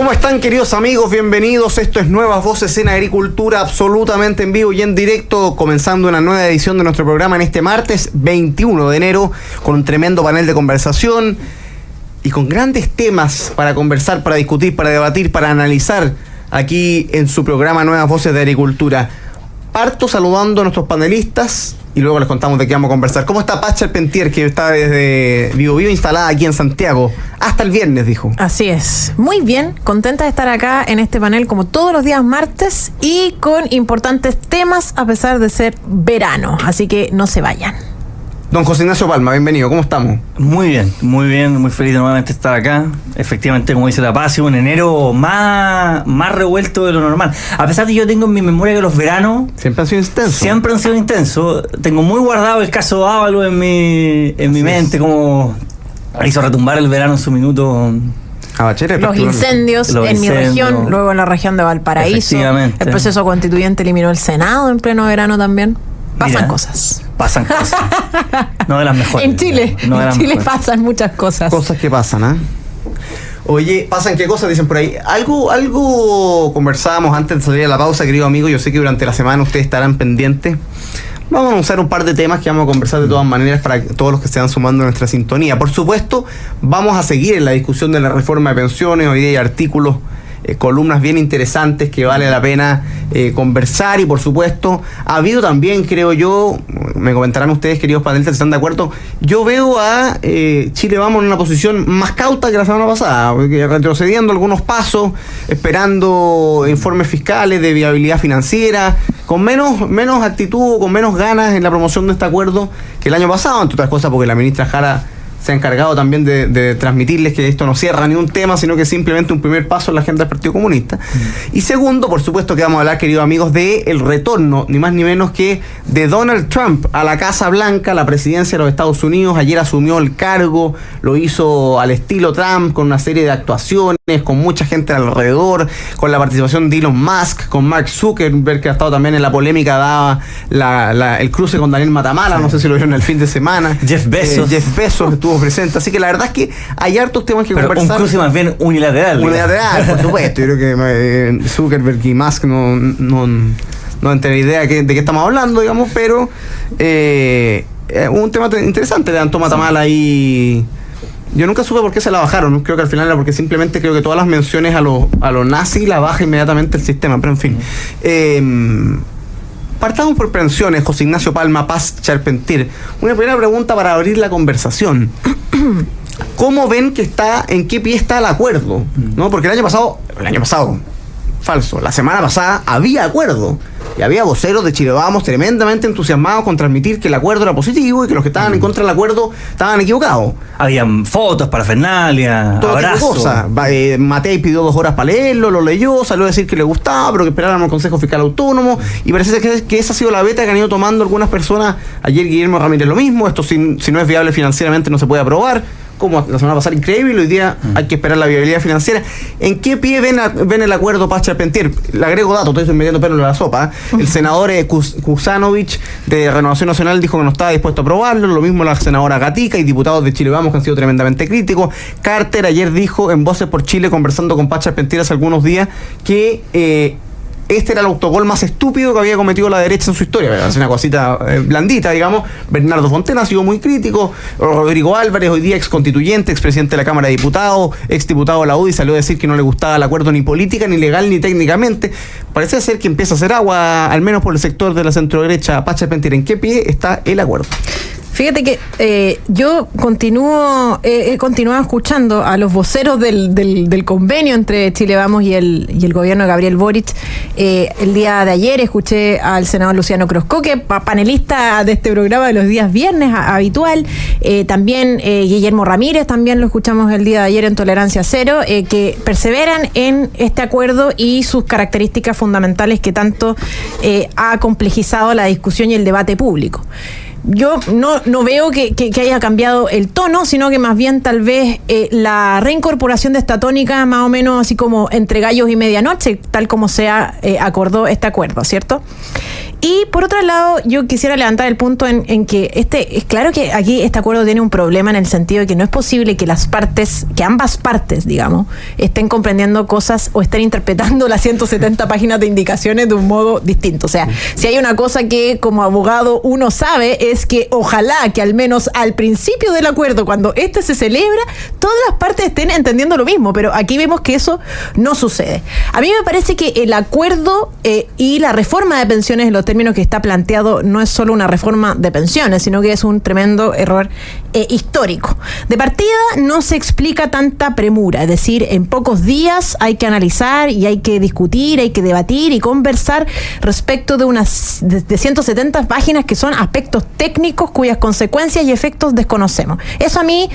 ¿Cómo están, queridos amigos? Bienvenidos. Esto es Nuevas Voces en Agricultura, absolutamente en vivo y en directo, comenzando una nueva edición de nuestro programa en este martes 21 de enero, con un tremendo panel de conversación y con grandes temas para conversar, para discutir, para debatir, para analizar aquí en su programa Nuevas Voces de Agricultura. Parto saludando a nuestros panelistas y luego les contamos de qué vamos a conversar. ¿Cómo está Paz Charpentier, que está desde Bio instalada aquí en Santiago? Hasta el viernes, dijo. Así es. Muy bien, contenta de estar acá en este panel como todos los días martes y con importantes temas a pesar de ser verano. Así que no se vayan. Don José Ignacio Palma, bienvenido. ¿Cómo estamos? Muy bien, muy feliz de nuevamente estar acá. Efectivamente, como dice la Paz, un enero más revuelto de lo normal. A pesar de que yo tengo en mi memoria que los veranos siempre han sido intensos. Tengo muy guardado el caso Ábalos en mi mente, como hizo retumbar el verano en su minuto. Los incendios en mi región, luego en la región de Valparaíso. El proceso constituyente eliminó el Senado en pleno verano también. Pasan cosas. No de las mejores. En Chile pasan muchas cosas. Cosas que pasan, ¿ah? Oye, ¿pasan qué cosas? Dicen por ahí. Algo conversábamos antes de salir a la pausa, querido amigo. Yo sé que durante la semana ustedes estarán pendientes. Vamos a usar un par de temas que vamos a conversar de todas maneras para todos los que se van sumando a nuestra sintonía. Por supuesto, vamos a seguir en la discusión de la reforma de pensiones. Hoy día hay artículos, columnas bien interesantes que vale la pena conversar, y por supuesto ha habido también, creo yo, me comentarán ustedes, queridos panelistas, si están de acuerdo, yo veo a Chile Vamos en una posición más cauta que la semana pasada, retrocediendo algunos pasos, esperando informes fiscales de viabilidad financiera, con menos actitud, con menos ganas en la promoción de este acuerdo que el año pasado, entre otras cosas porque la ministra Jara se ha encargado también de transmitirles que esto no cierra ni un tema, sino que es simplemente un primer paso en la agenda del Partido Comunista. Y segundo, por supuesto que vamos a hablar, queridos amigos, de el retorno, ni más ni menos que de Donald Trump a la Casa Blanca, la presidencia de los Estados Unidos. Ayer asumió el cargo, lo hizo al estilo Trump, con una serie de actuaciones, con mucha gente alrededor, con la participación de Elon Musk, con Mark Zuckerberg, que ha estado también en la polémica, daba el cruce con Daniel Matamala, no sé si lo vieron el fin de semana. Jeff Bezos estuvo presente, así que la verdad es que hay hartos temas que conversar. Un cruce más bien unilateral, por supuesto. Yo creo que Zuckerberg y Musk no tienen idea de qué estamos hablando, digamos, pero un tema interesante levantó Matamala ahí. Yo nunca supe por qué se la bajaron, ¿no? Creo que al final era porque simplemente creo que todas las menciones a los nazis la baja inmediatamente el sistema, pero en fin. Partamos por pensiones, José Ignacio Palma, Paz Charpentier. Una primera pregunta para abrir la conversación. ¿Cómo ven que en qué pie está el acuerdo? ¿No? Porque el año pasado, falso, la semana pasada había acuerdo. Y había voceros de Chile Vamos tremendamente entusiasmados con transmitir que el acuerdo era positivo y que los que estaban en contra del acuerdo estaban equivocados. Habían fotos, parafernalia, abrazos. Matei pidió 2 horas para leerlo, lo leyó, salió a decir que le gustaba, pero que esperaran al Consejo Fiscal Autónomo. Y parece que esa ha sido la beta que han ido tomando algunas personas. Ayer Guillermo Ramírez lo mismo. Esto si no es viable financieramente no se puede aprobar. Como la semana pasada, increíble, hoy día hay que esperar la viabilidad financiera. ¿En qué pie ven el acuerdo, Paz Charpentier? Le agrego datos, estoy metiendo pelo en la sopa. El senador Kuzanovich de Renovación Nacional dijo que no estaba dispuesto a aprobarlo, lo mismo la senadora Gatica y diputados de Chile Vamos que han sido tremendamente críticos. Carter ayer dijo en Voces por Chile, conversando con Paz Charpentier hace algunos días, que este era el autogol más estúpido que había cometido la derecha en su historia. Es una cosita blandita, digamos. Bernardo Fontena ha sido muy crítico. Rodrigo Álvarez, hoy día ex constituyente, ex presidente de la Cámara de Diputados, ex diputado de la UDI, salió a decir que no le gustaba el acuerdo ni política, ni legal, ni técnicamente. Parece ser que empieza a hacer agua, al menos por el sector de la centro-derecha. Paz Charpentier, ¿en qué pie está el acuerdo? Fíjate que yo he continuado escuchando a los voceros del convenio entre Chile Vamos y el gobierno de Gabriel Boric. El día de ayer escuché al senador Luciano Crosco, que panelista de este programa de los días viernes habitual. También Guillermo Ramírez, también lo escuchamos el día de ayer en Tolerancia Cero, que perseveran en este acuerdo y sus características fundamentales que tanto ha complejizado la discusión y el debate público. Yo no veo que haya cambiado el tono, sino que más bien tal vez la reincorporación de esta tónica más o menos así como entre gallos y medianoche, tal como se acordó este acuerdo, ¿cierto? Y por otro lado, yo quisiera levantar el punto en que es claro que aquí este acuerdo tiene un problema en el sentido de que no es posible que ambas partes, digamos, estén comprendiendo cosas o estén interpretando las 170 páginas de indicaciones de un modo distinto. O sea, si hay una cosa que como abogado uno sabe es que ojalá que al menos al principio del acuerdo, cuando se celebra, todas las partes estén entendiendo lo mismo, pero aquí vemos que eso no sucede. A mí me parece que el acuerdo y la reforma de pensiones en los términos que está planteado no es solo una reforma de pensiones, sino que es un tremendo error histórico. De partida no se explica tanta premura, es decir, en pocos días hay que analizar y hay que discutir, hay que debatir y conversar respecto de 170 páginas que son aspectos técnicos cuyas consecuencias y efectos desconocemos. Eso a mí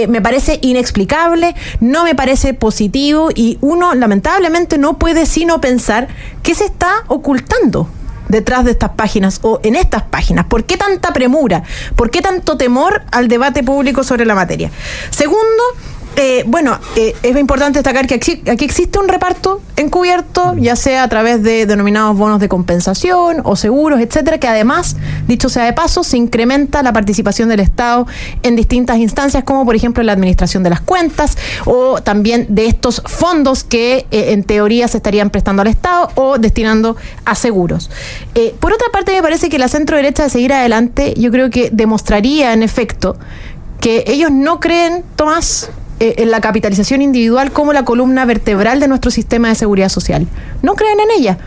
me parece inexplicable, no me parece positivo y uno lamentablemente no puede sino pensar qué se está ocultando detrás de estas páginas o en estas páginas. ¿Por qué tanta premura? ¿Por qué tanto temor al debate público sobre la materia? Segundo, es importante destacar que aquí existe un reparto encubierto, ya sea a través de denominados bonos de compensación o seguros, etcétera, que además, dicho sea de paso, se incrementa la participación del Estado en distintas instancias, como por ejemplo la administración de las cuentas o también de estos fondos que en teoría se estarían prestando al Estado o destinando a seguros. Por otra parte, me parece que la centro derecha de seguir adelante, yo creo que demostraría en efecto que ellos no creen, Tomás, en la capitalización individual como la columna vertebral de nuestro sistema de seguridad social. No creen en ella,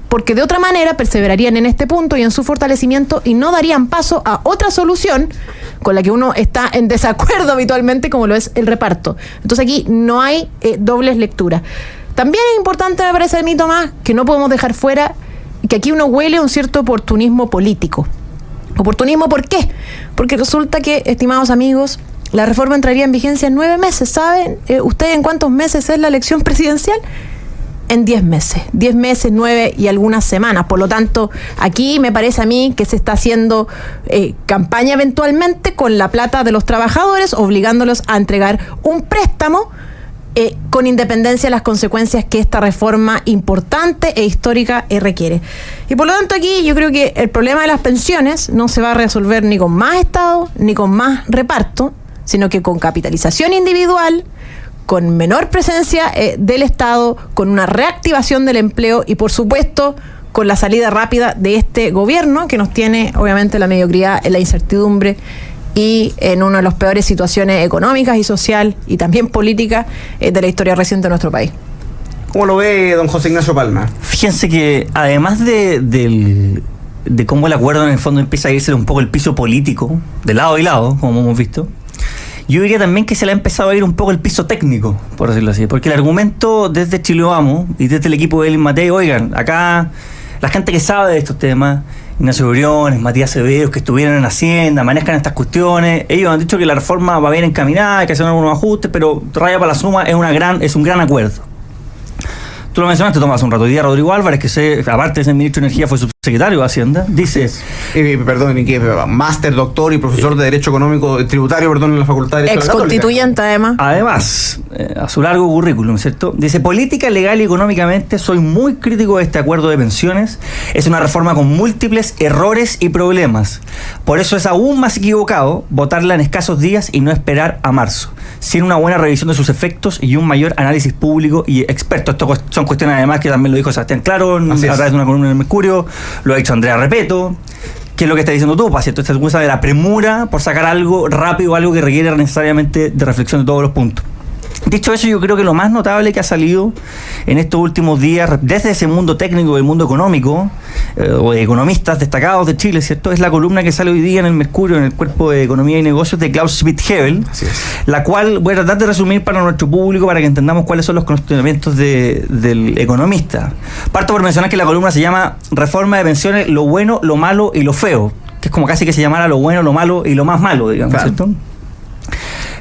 porque de otra manera perseverarían en este punto y en su fortalecimiento y no darían paso a otra solución con la que uno está en desacuerdo habitualmente, como lo es el reparto. Entonces aquí no hay dobles lecturas. También es importante, me parece a mí, Tomás, que no podemos dejar fuera que aquí uno huele un cierto oportunismo político. ¿Oportunismo por qué? Porque resulta que, estimados amigos, la reforma entraría en vigencia en 9 meses. ¿Saben ustedes en cuántos meses es la elección presidencial? En 10 meses. 10 meses, 9 y algunas semanas. Por lo tanto, aquí me parece a mí que se está haciendo campaña eventualmente con la plata de los trabajadores, obligándolos a entregar un préstamo con independencia de las consecuencias que esta reforma importante e histórica requiere. Y por lo tanto aquí yo creo que el problema de las pensiones no se va a resolver ni con más Estado, ni con más reparto, sino que con capitalización individual, con menor presencia del Estado, con una reactivación del empleo y, por supuesto, con la salida rápida de este gobierno que nos tiene, obviamente, la mediocridad, la incertidumbre y en una de las peores situaciones económicas y social y también políticas de la historia reciente de nuestro país. ¿Cómo lo ve don José Ignacio Palma? Fíjense que además de cómo el acuerdo en el fondo empieza a irse un poco el piso político, de lado y lado, como hemos visto, yo diría también que se le ha empezado a ir un poco el piso técnico, por decirlo así, porque el argumento desde Chile Vamos y desde el equipo de Elin Matei, oigan, acá la gente que sabe de estos temas, Ignacio Briones, Matías Ceballos, que estuvieron en Hacienda, manejan estas cuestiones, ellos han dicho que la reforma va bien encaminada, hay que hacer algunos ajustes, pero raya para la suma es un gran acuerdo. Tú lo mencionaste, Tomás, un rato. Hoy día Rodrigo Álvarez, que aparte de ser ministro de Energía, fue subsecretario de Hacienda, dice... máster, doctor y profesor de Derecho Económico Tributario, en la Facultad de Derecho Exconstituyente, además. Además, a su largo currículum, ¿cierto? Dice, política, legal y económicamente soy muy crítico de este acuerdo de pensiones. Es una reforma con múltiples errores y problemas. Por eso es aún más equivocado votarla en escasos días y no esperar a marzo, sin una buena revisión de sus efectos y un mayor análisis público y experto. Esto son cuestiones además que también lo dijo Sebastián Claro a través de una columna en el Mercurio, lo ha dicho Andrea Repeto. ¿Qué es lo que está diciendo tú, ¿cierto? Esta excusa de la premura por sacar algo rápido, algo que requiere necesariamente de reflexión de todos los puntos. Dicho eso, yo creo que lo más notable que ha salido en estos últimos días, desde ese mundo técnico del mundo económico, o de economistas destacados de Chile, ¿cierto?, es la columna que sale hoy día en el Mercurio, en el Cuerpo de Economía y Negocios de Klaus Schmidt-Hebel, la cual voy a tratar de resumir para nuestro público para que entendamos cuáles son los cuestionamientos del economista. Parto por mencionar que la columna se llama Reforma de Pensiones, lo bueno, lo malo y lo feo, que es como casi que se llamara lo bueno, lo malo y lo más malo, digamos, claro. ¿Cierto?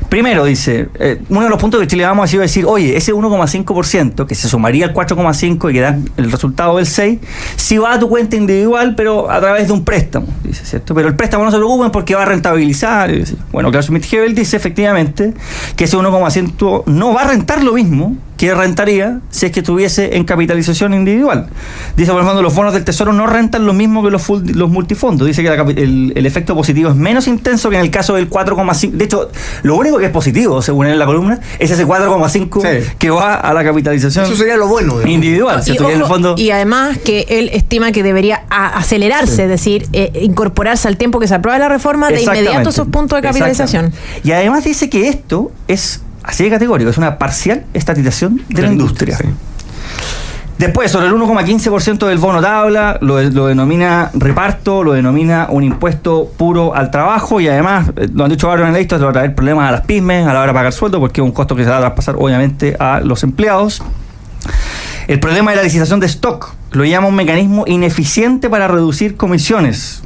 Primero, dice, uno de los puntos que Chile Vamos ha sido decir, oye, ese 1,5% que se sumaría al 4,5% y que da el resultado del 6%, sí va a tu cuenta individual, pero a través de un préstamo, dice, ¿cierto? Pero el préstamo no se preocupen porque va a rentabilizar. Bueno, Klaus Schmidt-Hebel dice efectivamente que ese 1,5% no va a rentar lo mismo que rentaría si es que estuviese en capitalización individual. Dice, por ejemplo, los bonos del Tesoro no rentan lo mismo que los multifondos. Dice que el efecto positivo es menos intenso que en el caso del 4,5. De hecho, lo único que es positivo, según él en la columna, es ese 4,5 que va a la capitalización. Eso sería lo bueno. Individual. En el fondo, y además que él estima que debería acelerarse, es decir, incorporarse al tiempo que se aprueba la reforma de inmediato esos puntos de capitalización. Y además dice que esto es así de categórico, es una parcial estatización de la industria. Sí. Después, sobre el 1,15% del bono tabla, lo denomina reparto, lo denomina un impuesto puro al trabajo, y además, lo han dicho varios analistas, le va a traer problemas a las pymes a la hora de pagar sueldo, porque es un costo que se va a traspasar obviamente a los empleados. El problema de la licitación de stock lo llama un mecanismo ineficiente para reducir comisiones.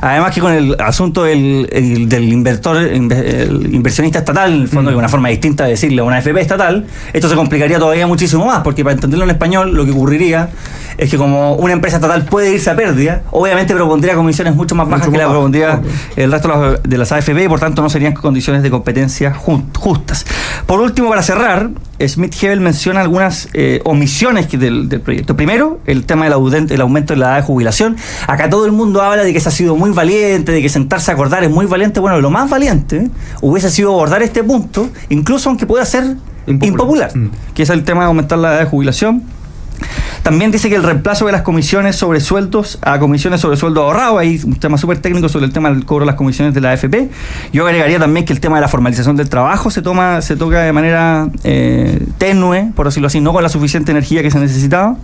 Además que con el asunto del inversionista estatal, en el fondo, que es una forma distinta de decirle a una AFP estatal, esto se complicaría todavía muchísimo más, porque para entenderlo en español, lo que ocurriría es que como una empresa estatal puede irse a pérdida, obviamente propondría comisiones mucho más bajas que la propondría el resto de las AFP, y por tanto no serían condiciones de competencia justas. Por último, para cerrar, Schmidt-Hebel menciona algunas omisiones del proyecto. Primero, el tema del aumento de la edad de jubilación. Acá todo el mundo habla de que se ha sido muy valiente, de que sentarse a acordar es muy valiente. Bueno, lo más valiente hubiese sido abordar este punto, incluso aunque pueda ser impopular, que es el tema de aumentar la edad de jubilación. También dice que el reemplazo de las comisiones sobre sueldos a comisiones sobre sueldo ahorrado, hay un tema súper técnico sobre el tema del cobro de las comisiones de la AFP. Yo agregaría también que el tema de la formalización del trabajo se toca de manera tenue, por decirlo así, no con la suficiente energía que se necesitaba.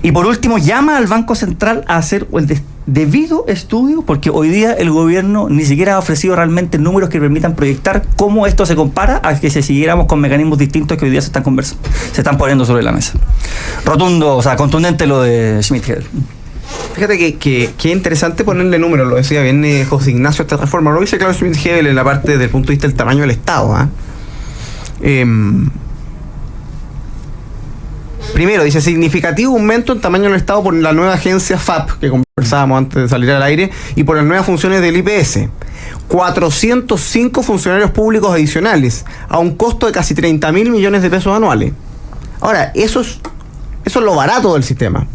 Y por último, llama al Banco Central a hacer el debido estudio, porque hoy día el gobierno ni siquiera ha ofrecido realmente números que permitan proyectar cómo esto se compara a que si siguiéramos con mecanismos distintos que hoy día se están poniendo sobre la mesa. Rotundo, o sea, contundente lo de Schmidt-Hebel. Fíjate que interesante ponerle números, lo decía bien José Ignacio, esta reforma. Lo dice claro Schmidt-Hebel en la parte desde el punto de vista del tamaño del Estado. Primero, dice, significativo aumento en tamaño del Estado por la nueva agencia FAP, que conversábamos antes de salir al aire, y por las nuevas funciones del IPS. 405 funcionarios públicos adicionales, a un costo de casi 30.000 millones de pesos anuales. Ahora, eso es lo barato del sistema.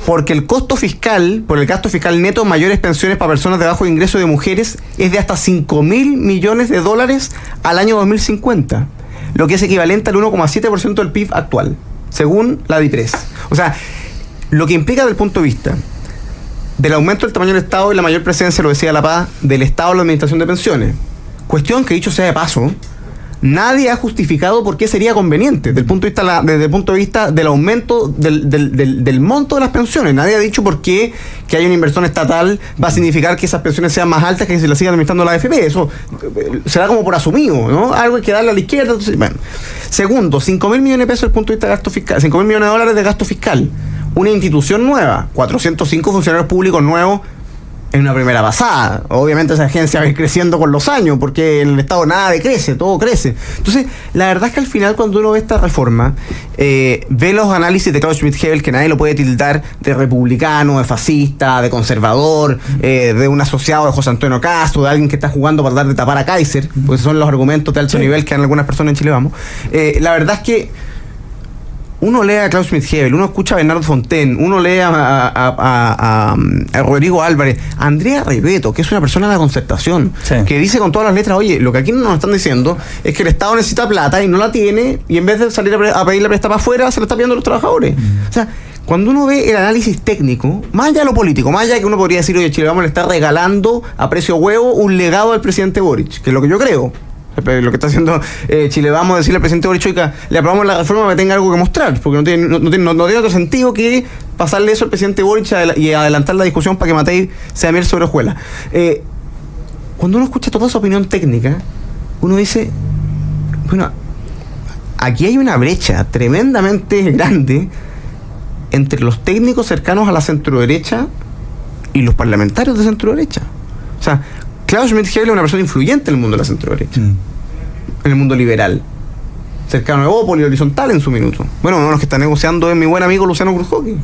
Porque el costo fiscal, por el gasto fiscal neto, mayores pensiones para personas de bajo ingreso de mujeres, es de hasta 5.000 millones de dólares al año 2050, lo que es equivalente al 1,7% del PIB actual, según la DIPRES. O sea, lo que implica desde el punto de vista del aumento del tamaño del Estado y la mayor presencia, lo decía La Paz, del Estado en la administración de pensiones. Cuestión que, dicho sea de paso, nadie ha justificado por qué sería conveniente desde el punto de vista del aumento del monto de las pensiones. Nadie ha dicho por qué que haya una inversión estatal va a significar que esas pensiones sean más altas que si las siga administrando la AFP. Eso será como por asumido, ¿no? Algo hay que darle a la izquierda. Entonces, bueno. Segundo, 5.000 millones de pesos desde el punto de vista de gasto fiscal, 5.000 millones de dólares de gasto fiscal. Una institución nueva, 405 funcionarios públicos nuevos en una primera pasada. Obviamente esa agencia va a ir creciendo con los años, porque en el Estado nada decrece, todo crece. Entonces, la verdad es que al final, cuando uno ve esta reforma, ve los análisis de Klaus Schmidt-Hebel, que nadie lo puede tildar de republicano, de fascista, de conservador, de un asociado de José Antonio Castro, de alguien que está jugando para dar de tapar a Kaiser, porque son los argumentos de alto nivel que dan algunas personas en Chile Vamos. La verdad es que uno lee a Klaus Schmidt-Hebel, uno escucha a Bernardo Fontaine, uno lee a Rodrigo Álvarez, a Andrea Riveto, que es una persona de la concertación, que dice con todas las letras, oye, lo que aquí nos están diciendo es que el Estado necesita plata y no la tiene, y en vez de salir a pedirle prestada para afuera, se la está pidiendo a los trabajadores. O sea, cuando uno ve el análisis técnico, más allá de lo político, más allá de que uno podría decir, oye, Chile Vamos le está regalando a precio huevo un legado al presidente Boric, que es lo que yo creo. Lo que está haciendo Chile Vamos, decirle al presidente Boric, oiga, le aprobamos la reforma para que tenga algo que mostrar, porque no tiene otro sentido que pasarle eso al presidente Boric y adelantar la discusión para que Matei sea miel sobre hojuelas. Cuando uno escucha toda esa opinión técnica, uno dice, bueno, aquí hay una brecha tremendamente grande entre los técnicos cercanos a la centroderecha y los parlamentarios de centroderecha. O sea, Klaus Schmidt-Hebel es una persona influyente en el mundo de la centroderecha, en el mundo liberal, cercano a Evópolis, horizontal en su minuto. Bueno, uno de los que está negociando es mi buen amigo Luciano Cruzcoque.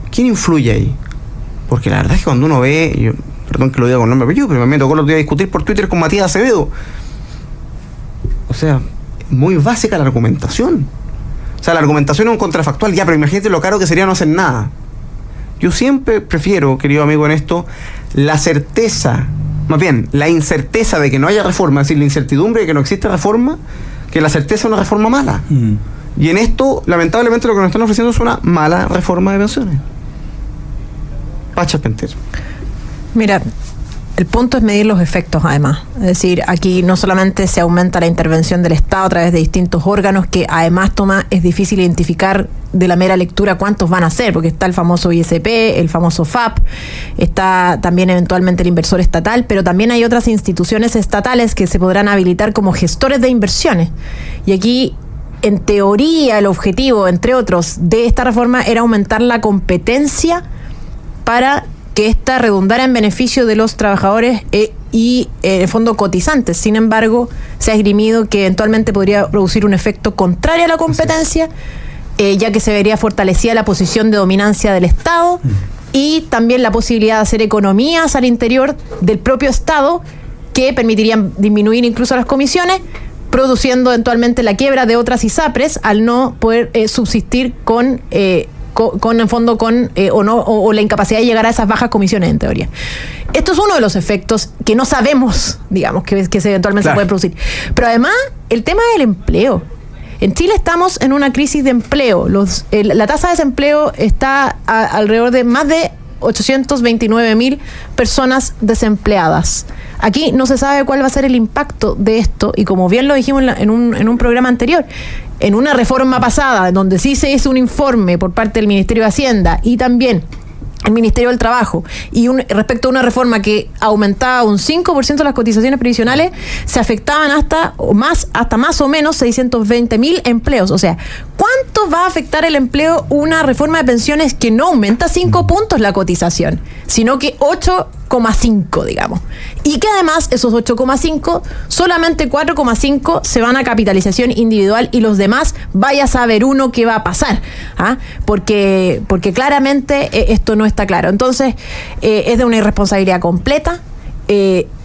¿Quién influye ahí? Porque la verdad es que cuando uno ve, perdón que lo diga con nombre y apellido, pero me tocó los días discutir por Twitter con Matías Acevedo. O sea, muy básica la argumentación. O sea, la argumentación es un contrafactual, ya, pero imagínate lo caro que sería no hacer nada. Yo siempre prefiero, querido amigo, en esto, la certeza, más bien, la incerteza de que no haya reforma, es decir, la incertidumbre de que no existe reforma, que la certeza de una reforma mala. Y en esto, lamentablemente, lo que nos están ofreciendo es una mala reforma de pensiones. Paz Charpentier. Mira, el punto es medir los efectos, además. Es decir, aquí no solamente se aumenta la intervención del Estado a través de distintos órganos, que además, es difícil identificar de la mera lectura cuántos van a ser, porque está el famoso ISP, el famoso FAP, está también eventualmente el inversor estatal, pero también hay otras instituciones estatales que se podrán habilitar como gestores de inversiones. Y aquí, en teoría, el objetivo, entre otros, de esta reforma era aumentar la competencia para que ésta redundara en beneficio de los trabajadores y, en el fondo, cotizantes. Sin embargo, se ha esgrimido que eventualmente podría producir un efecto contrario a la competencia, ya que se vería fortalecida la posición de dominancia del Estado y también la posibilidad de hacer economías al interior del propio Estado que permitirían disminuir incluso las comisiones, produciendo eventualmente la quiebra de otras ISAPRES al no poder subsistir con en fondo o la incapacidad de llegar a esas bajas comisiones, en teoría. Esto es uno de los efectos que no sabemos, digamos, que eventualmente se puede producir. Pero además, el tema del empleo. En Chile estamos en una crisis de empleo. La tasa de desempleo está alrededor de más de 829.000 personas desempleadas. Aquí no se sabe cuál va a ser el impacto de esto, y como bien lo dijimos en un programa anterior, en una reforma pasada, donde sí se hizo un informe por parte del Ministerio de Hacienda y también el Ministerio del Trabajo, y respecto a una reforma que aumentaba un 5% las cotizaciones previsionales, se afectaban hasta más o menos 620.000 empleos. O sea, ¿cuánto va a afectar el empleo una reforma de pensiones que no aumenta 5 puntos la cotización, sino que 8,5, digamos? Y que además esos 8,5, solamente 4,5 se van a capitalización individual, y los demás, vaya a saber uno qué va a pasar, porque claramente esto no está claro. Entonces, es de una irresponsabilidad completa.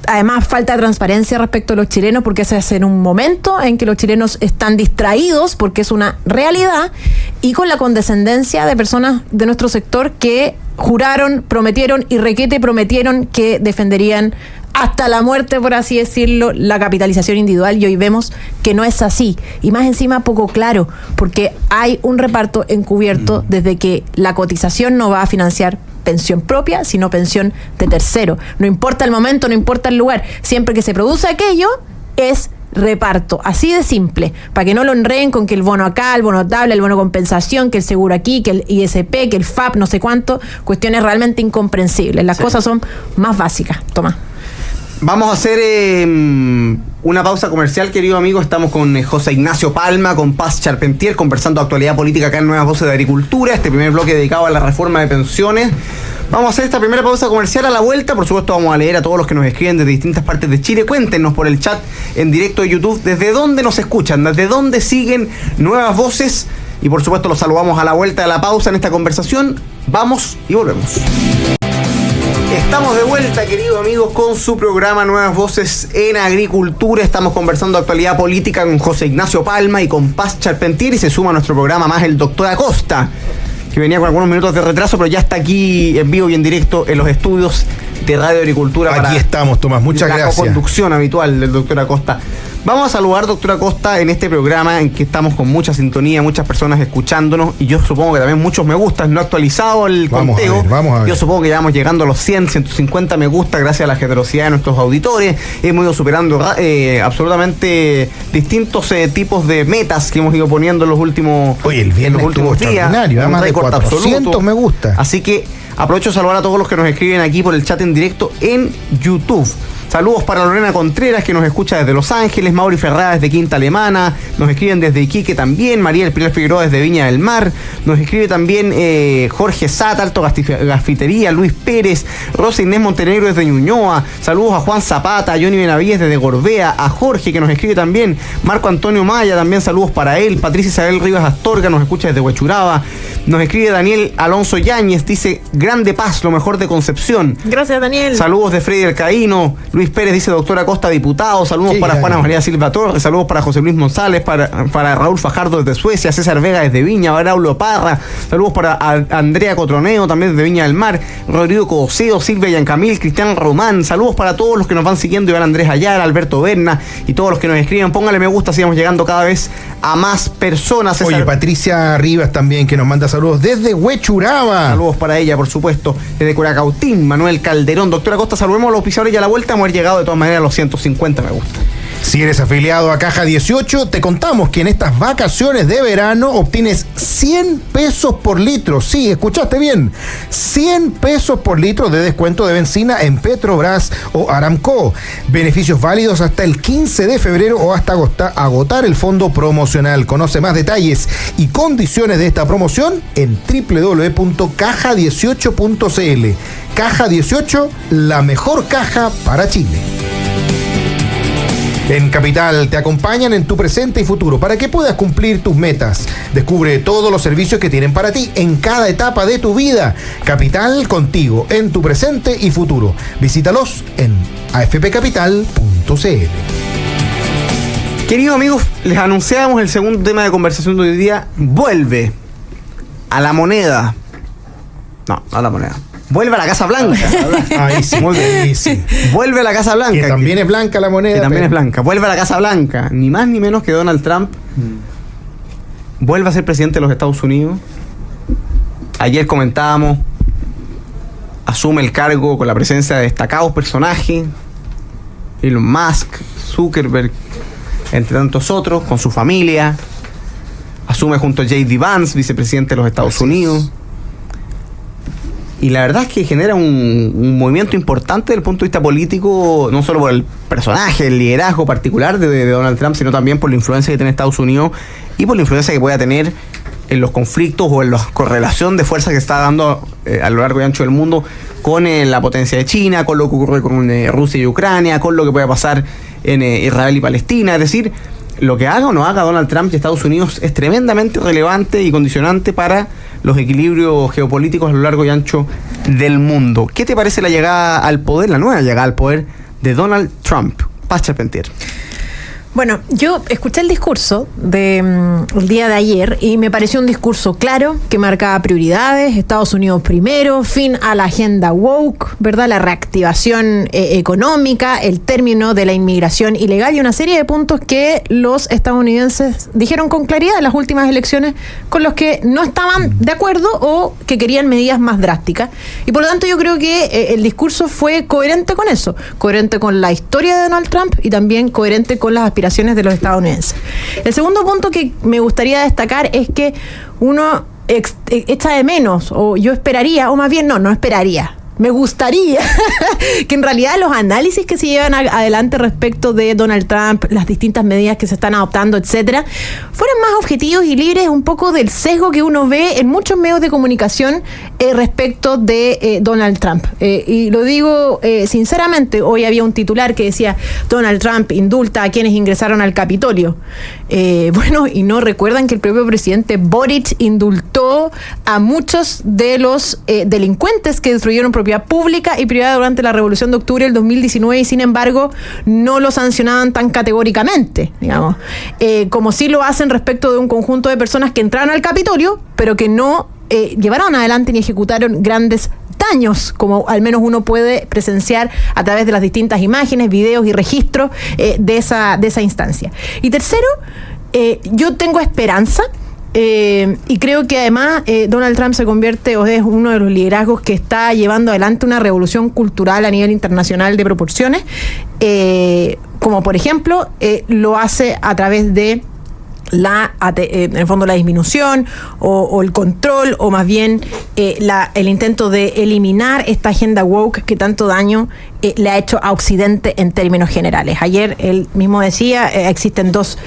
Además, falta transparencia respecto a los chilenos, porque ese es en un momento en que los chilenos están distraídos, porque es una realidad, y con la condescendencia de personas de nuestro sector que juraron, prometieron y prometieron que defenderían hasta la muerte, por así decirlo, la capitalización individual, y hoy vemos que no es así, y más encima poco claro, porque hay un reparto encubierto desde que la cotización no va a financiar pensión propia, sino pensión de tercero. No importa el momento, no importa el lugar, siempre que se produce aquello, es reparto, así de simple, para que no lo enreden con que el bono acá, el bono tabla, el bono compensación, que el seguro aquí, que el ISP, que el FAP, no sé cuánto, cuestiones realmente incomprensibles. Las cosas son más básicas. Tomás. Vamos a hacer una pausa comercial, querido amigo. Estamos con José Ignacio Palma, con Paz Charpentier, conversando actualidad política acá en Nuevas Voces de Agricultura, este primer bloque dedicado a la reforma de pensiones. Vamos a hacer esta primera pausa comercial. A la vuelta, por supuesto, vamos a leer a todos los que nos escriben desde distintas partes de Chile. Cuéntenos por el chat en directo de YouTube desde dónde nos escuchan, desde dónde siguen Nuevas Voces. Y por supuesto los saludamos a la vuelta de la pausa en esta conversación. Vamos y volvemos. Estamos de vuelta, queridos amigos, con su programa Nuevas Voces en Agricultura. Estamos conversando actualidad política con José Ignacio Palma y con Paz Charpentier, y se suma a nuestro programa más el doctor Acosta, que venía con algunos minutos de retraso, pero ya está aquí en vivo y en directo en los estudios de Radio Agricultura. Aquí estamos, Tomás, muchas gracias. La conducción habitual del doctor Acosta. Vamos a saludar, doctor Acosta, en este programa en que estamos con mucha sintonía, muchas personas escuchándonos, y yo supongo que también muchos me gustas. No he actualizado el conteo. Vamos a ver. Yo supongo que ya vamos llegando a los 100, 150 me gusta, gracias a la generosidad de nuestros auditores. Hemos ido superando absolutamente distintos tipos de metas que hemos ido poniendo en los últimos, el viernes estuvo extraordinario, más de 400 absoluto. Me gusta. Así que aprovecho de saludar a todos los que nos escriben aquí por el chat en directo en YouTube. Saludos para Lorena Contreras, que nos escucha desde Los Ángeles, Mauri Ferrada desde Quinta Alemana, nos escriben desde Iquique también, María del Pilar Figueroa desde Viña del Mar, nos escribe también Jorge Sata, Alto Gafitería, Luis Pérez, Rosa Inés Montenegro desde Ñuñoa, saludos a Juan Zapata, a Johnny Benavides desde Gorbea, a Jorge, que nos escribe también, Marco Antonio Maya, también saludos para él, Patricia Isabel Rivas Astorga nos escucha desde Huechuraba, nos escribe Daniel Alonso Yáñez, dice, grande Paz, lo mejor de Concepción. Gracias, Daniel. Saludos de Freddy Alcaíno, Luis Luis Pérez dice, doctora Costa, diputado. Saludos para Juana María Silva Torres. Saludos para José Luis González, para Raúl Fajardo desde Suecia, César Vega desde Viña, Braulio Parra. Saludos para Andrea Cotroneo, también desde Viña del Mar. Rodrigo Coseo, Silvia Yancamil, Cristian Román. Saludos para todos los que nos van siguiendo, Iván Andrés Ayala, Alberto Berna y todos los que nos escriben. Póngale me gusta, sigamos llegando cada vez a más personas. César. Oye, Patricia Rivas también, que nos manda saludos desde Huechuraba. Saludos para ella, por supuesto. Desde Curacautín, Manuel Calderón. Doctora Costa, saludemos a los auspiciadores y a la vuelta. Hemos llegado de todas maneras a los 150 me gusta. Si eres afiliado a Caja 18, te contamos que en estas vacaciones de verano obtienes 100 pesos por litro. Sí, escuchaste bien. 100 pesos por litro de descuento de benzina en Petrobras o Aramco. Beneficios válidos hasta el 15 de febrero o hasta agotar el fondo promocional. Conoce más detalles y condiciones de esta promoción en www.caja18.cl. Caja 18, la mejor caja para Chile. En Capital te acompañan en tu presente y futuro para que puedas cumplir tus metas. Descubre todos los servicios que tienen para ti en cada etapa de tu vida. Capital, contigo en tu presente y futuro. Visítalos en afpcapital.cl. Queridos amigos, les anunciamos el segundo tema de conversación de hoy día. Vuelve a la moneda. No a la moneda. Vuelve a la Casa Blanca. Ahí sí, muy bien, sí. Vuelve a la Casa Blanca. Que también es blanca la moneda. Que también es blanca. Vuelve a la Casa Blanca. Ni más ni menos que Donald Trump vuelve a ser presidente de los Estados Unidos. Ayer comentábamos, asume el cargo con la presencia de destacados personajes. Elon Musk, Zuckerberg, entre tantos otros, con su familia. Asume junto a J.D. Vance, vicepresidente de los Estados Unidos. Y la verdad es que genera un movimiento importante desde el punto de vista político, no solo por el personaje, el liderazgo particular de Donald Trump, sino también por la influencia que tiene Estados Unidos y por la influencia que pueda tener en los conflictos o en la correlación de fuerzas que está dando a lo largo y ancho del mundo con la potencia de China, con lo que ocurre con Rusia y Ucrania, con lo que puede pasar en Israel y Palestina. Es decir, lo que haga o no haga Donald Trump y Estados Unidos es tremendamente relevante y condicionante para los equilibrios geopolíticos a lo largo y ancho del mundo. ¿Qué te parece la llegada al poder, la nueva llegada al poder de Donald Trump? Paz Charpentier. Bueno, yo escuché el discurso el día de ayer y me pareció un discurso claro que marcaba prioridades, Estados Unidos primero, fin a la agenda woke, ¿verdad? La reactivación económica, el término de la inmigración ilegal y una serie de puntos que los estadounidenses dijeron con claridad en las últimas elecciones con los que no estaban de acuerdo o que querían medidas más drásticas. Y por lo tanto yo creo que el discurso fue coherente con eso, coherente con la historia de Donald Trump y también coherente con las aspiraciones de los estadounidenses. El segundo punto que me gustaría destacar es que uno echa de menos, o yo esperaría, o más bien no esperaría. Me gustaría que en realidad los análisis que se llevan adelante respecto de Donald Trump, las distintas medidas que se están adoptando, etcétera, fueran más objetivos y libres un poco del sesgo que uno ve en muchos medios de comunicación respecto de Donald Trump. Y lo digo sinceramente, hoy había un titular que decía Donald Trump indulta a quienes ingresaron al Capitolio. Bueno, y no recuerdan que el propio presidente Boric indultó a muchos de los delincuentes que destruyeron propiedad pública y privada durante la Revolución de Octubre del 2019 y sin embargo no lo sancionaban tan categóricamente, digamos, como sí lo hacen respecto de un conjunto de personas que entraron al Capitolio pero que no llevaron adelante ni ejecutaron grandes daños, como al menos uno puede presenciar a través de las distintas imágenes, videos y registros de esa instancia. Y tercero, yo tengo esperanza. Y creo que además Donald Trump se convierte o es uno de los liderazgos que está llevando adelante una revolución cultural a nivel internacional de proporciones, como por ejemplo lo hace a través de en el fondo la disminución o el control o más bien el intento de eliminar esta agenda woke que tanto daño le ha hecho a Occidente en términos generales. Ayer él mismo decía, existen dos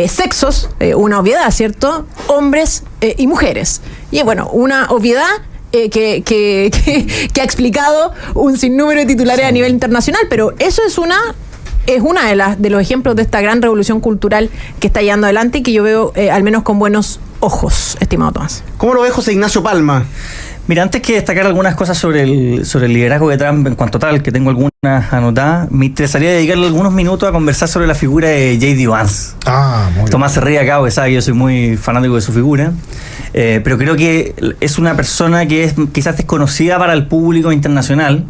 sexos, una obviedad, ¿cierto? Hombres y mujeres. Y bueno, una obviedad que ha explicado un sinnúmero de titulares a nivel internacional, pero eso es una de los ejemplos de esta gran revolución cultural que está llevando adelante y que yo veo al menos con buenos ojos, estimado Tomás. ¿Cómo lo ve José Ignacio Palma? Mira, antes que destacar algunas cosas sobre el liderazgo de Trump en cuanto tal, que tengo algunas anotadas, me interesaría dedicarle algunos minutos a conversar sobre la figura de J.D. Vance. Muy Tomás se ríe acá, porque sabe que yo soy muy fanático de su figura, pero creo que es una persona que es quizás desconocida para el público internacional.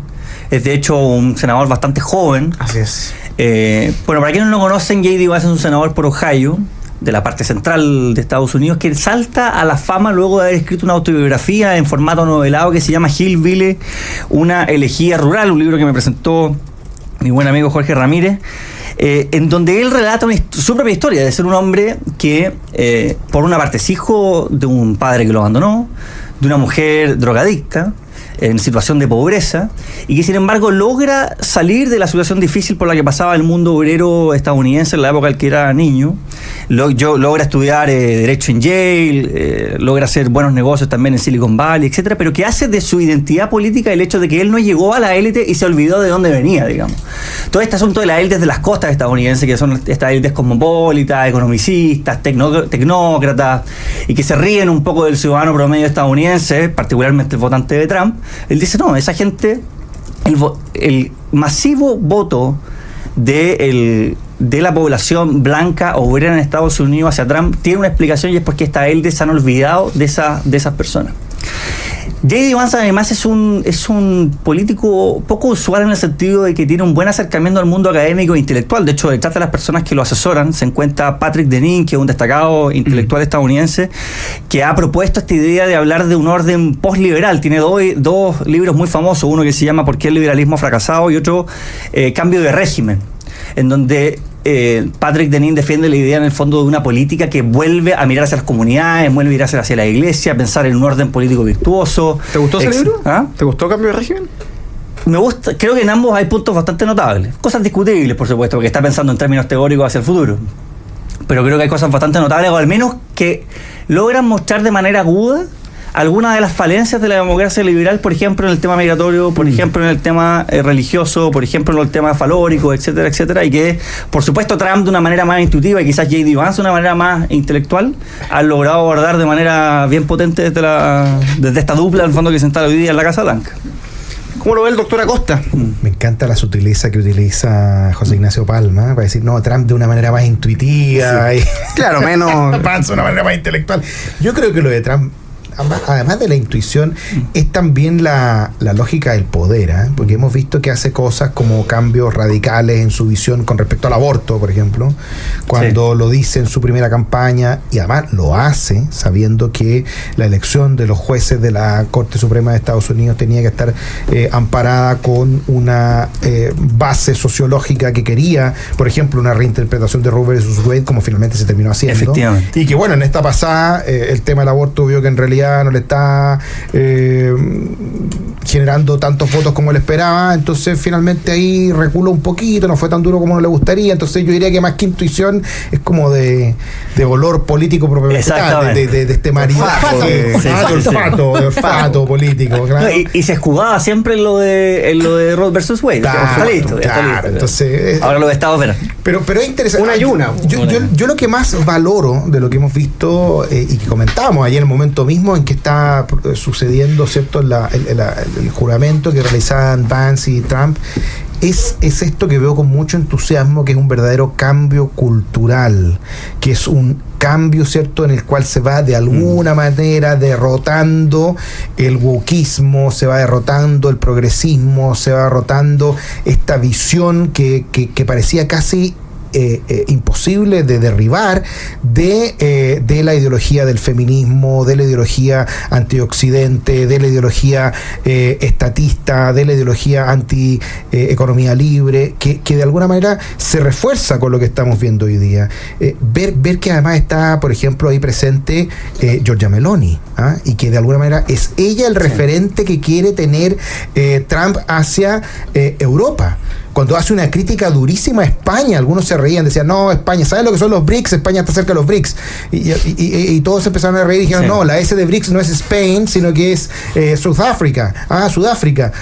Es de hecho un senador bastante joven. Así es. Bueno, para quienes no lo conocen, J.D. Vance es un senador por Ohio, de la parte central de Estados Unidos, que salta a la fama luego de haber escrito una autobiografía en formato novelado que se llama Hillbilly, una elegía rural, un libro que me presentó mi buen amigo Jorge Ramírez, en donde él relata su propia historia de ser un hombre que, por una parte, es hijo de un padre que lo abandonó, de una mujer drogadicta, en situación de pobreza, y que sin embargo logra salir de la situación difícil por la que pasaba el mundo obrero estadounidense en la época en que era niño. Logra estudiar Derecho en Yale, logra hacer buenos negocios también en Silicon Valley, etcétera, pero que hace de su identidad política el hecho de que él no llegó a la élite y se olvidó de dónde venía, digamos. Todo este asunto de las élites de las costas estadounidenses, que son estas élites cosmopolitas, economicistas, tecnócratas, y que se ríen un poco del ciudadano promedio estadounidense, particularmente el votante de Trump. Él dice, no, esa gente, el masivo voto de la población blanca obrera en Estados Unidos hacia Trump tiene una explicación, y es porque estas élites se han olvidado de esas personas. J.D. Vance además es un político poco usual en el sentido de que tiene un buen acercamiento al mundo académico e intelectual. De hecho, detrás de las personas que lo asesoran se encuentra Patrick Deneen, que es un destacado intelectual estadounidense, que ha propuesto esta idea de hablar de un orden postliberal. Tiene dos libros muy famosos, uno que se llama ¿Por qué el liberalismo ha fracasado? Y otro, Cambio de régimen, en donde Patrick Deneen defiende la idea en el fondo de una política que vuelve a mirar hacia las comunidades, vuelve a mirar hacia la iglesia, pensar en un orden político virtuoso. ¿Te gustó ese libro? ¿Ah? ¿Te gustó Cambio de régimen? Me gusta, creo que en ambos hay puntos bastante notables. Cosas discutibles, por supuesto, porque está pensando en términos teóricos hacia el futuro. Pero creo que hay cosas bastante notables, o al menos que logran mostrar de manera aguda algunas de las falencias de la democracia liberal, por ejemplo en el tema migratorio, por ejemplo en el tema religioso, por ejemplo en el tema falórico, etcétera, etcétera, y que por supuesto Trump de una manera más intuitiva y quizás J.D. Vance de una manera más intelectual han logrado abordar de manera bien potente desde esta dupla al fondo que se instala hoy día en la Casa Blanca. ¿Cómo lo ve el doctor Acosta? Me encanta la sutileza que utiliza José Ignacio Palma para decir, no, Trump de una manera más intuitiva. Sí. Claro, menos... Vance de una manera más intelectual. Yo creo que lo de Trump, además de la intuición, es también la lógica del poder, ¿eh? Porque hemos visto que hace cosas como cambios radicales en su visión con respecto al aborto, por ejemplo, cuando lo dice en su primera campaña, y además lo hace sabiendo que la elección de los jueces de la Corte Suprema de Estados Unidos tenía que estar amparada con una base sociológica que quería, por ejemplo, una reinterpretación de Roe versus Wade, como finalmente se terminó haciendo. Efectivamente. Y que bueno, en esta pasada el tema del aborto vio que en realidad no le está generando tantos votos como él esperaba, entonces finalmente ahí reculó un poquito, no fue tan duro como no le gustaría, entonces yo diría que más que intuición es como de olor político propiamente tal, de este maridaje de olfato político, claro. No, y se escudaba siempre en lo de Roe versus Wade. Claro, Está listo. Entonces ahora lo de Estados verán. Pero es interesante. Una y una. Yo lo que más valoro de lo que hemos visto y que comentábamos ayer en el momento mismo en que está sucediendo, ¿cierto?, el juramento que realizaban Vance y Trump, es esto que veo con mucho entusiasmo, que es un verdadero cambio cultural, que es un cambio, ¿cierto?, en el cual se va de alguna manera derrotando el wokismo, se va derrotando el progresismo, se va derrotando esta visión que parecía casi imposible de derribar de la ideología del feminismo, de la ideología antioccidente, de la ideología estatista, de la ideología anti-economía libre, que de alguna manera se refuerza con lo que estamos viendo hoy día. Ver que además está, por ejemplo, ahí presente Giorgia Meloni, y que de alguna manera es ella el referente que quiere tener Trump hacia Europa. Cuando hace una crítica durísima a España, algunos se reían, decían, no, España, ¿sabes lo que son los BRICS? España está cerca de los BRICS. Y todos empezaron a reír y dijeron, no, la S de BRICS no es Spain, sino que es Sudáfrica. Sudáfrica.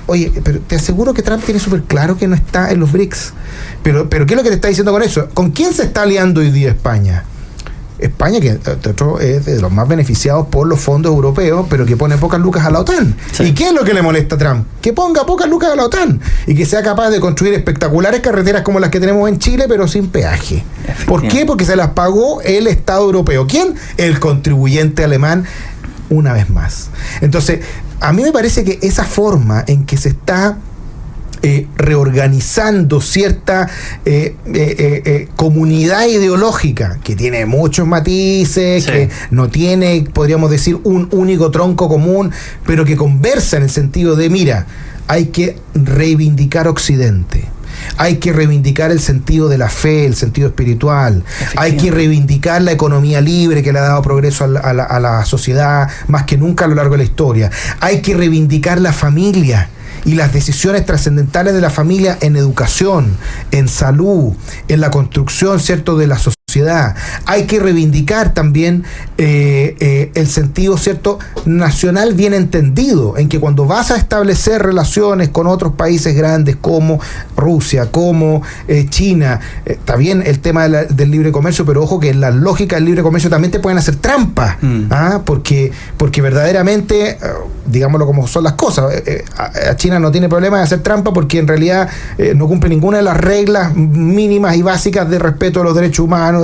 Oye, pero te aseguro que Trump tiene súper claro que no está en los BRICS. Pero ¿qué es lo que te está diciendo con eso? ¿Con quién se está aliando hoy día España? España, que es de los más beneficiados por los fondos europeos, pero que pone pocas lucas a la OTAN. Sí. ¿Y qué es lo que le molesta a Trump? Que ponga pocas lucas a la OTAN y que sea capaz de construir espectaculares carreteras como las que tenemos en Chile, pero sin peaje. ¿Por qué? Porque se las pagó el Estado europeo. ¿Quién? El contribuyente alemán, una vez más. Entonces, a mí me parece que esa forma en que se está reorganizando cierta comunidad ideológica que tiene muchos matices, sí, que no tiene, podríamos decir, un único tronco común, pero que conversa en el sentido de, mira, hay que reivindicar Occidente, hay que reivindicar el sentido de la fe, el sentido espiritual, hay que reivindicar la economía libre que le ha dado progreso a la sociedad más que nunca a lo largo de la historia, hay que reivindicar la familia y las decisiones trascendentales de la familia en educación, en salud, en la construcción, ¿cierto?, de la sociedad. Hay que reivindicar también el sentido, ¿cierto?, nacional bien entendido, en que cuando vas a establecer relaciones con otros países grandes como Rusia, como China, está bien el tema del libre comercio, pero ojo que en la lógica del libre comercio también te pueden hacer trampa, porque verdaderamente, digámoslo como son las cosas, a China no tiene problema de hacer trampa porque en realidad no cumple ninguna de las reglas mínimas y básicas de respeto a los derechos humanos,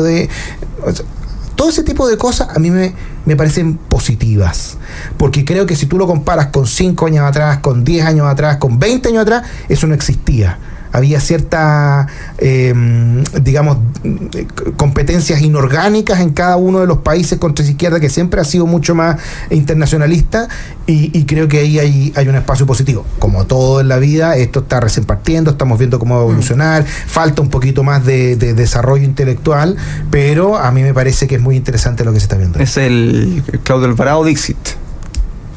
todo ese tipo de cosas a mí me parecen positivas, porque creo que si tú lo comparas con 5 años atrás, con 10 años atrás, con 20 años atrás, eso no existía. Había ciertas, digamos, competencias inorgánicas en cada uno de los países contra esa izquierda, que siempre ha sido mucho más internacionalista, y creo que ahí hay un espacio positivo. Como todo en la vida, esto está recién partiendo, estamos viendo cómo va a evolucionar, falta un poquito más de desarrollo intelectual, pero a mí me parece que es muy interesante lo que se está viendo. Es el Claudio Alvarado Dixit.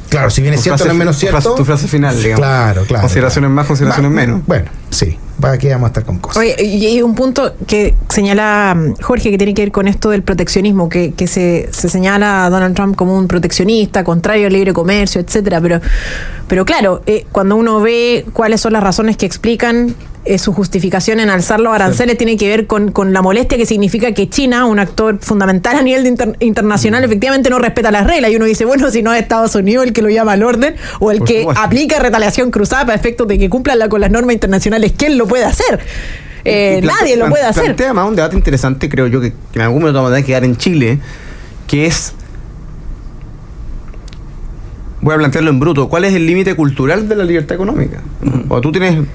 Claro, si bien es cierto, no es menos cierto. Tu frase final, digamos. Claro. Consideraciones más, consideraciones menos. Bueno, sí. ¿Para qué vamos a estar con cosas? Oye, y un punto que señala Jorge, que tiene que ver con esto del proteccionismo, que se señala a Donald Trump como un proteccionista, contrario al libre comercio, etcétera, pero claro, cuando uno ve cuáles son las razones que explican su justificación en alzar los aranceles, tiene que ver con la molestia que significa que China, un actor fundamental a nivel internacional, efectivamente no respeta las reglas, y uno dice, bueno, si no es Estados Unidos el que lo llama al orden, o el que aplica retaliación cruzada para efectos de que cumplan con las normas internacionales, ¿quién lo puede hacer? Nadie lo puede hacer. Plantea más un debate interesante, creo yo, que en algún momento vamos a tener que dar en Chile, que es, voy a plantearlo en bruto, ¿cuál es el límite cultural de la libertad económica? Cuando tú tienes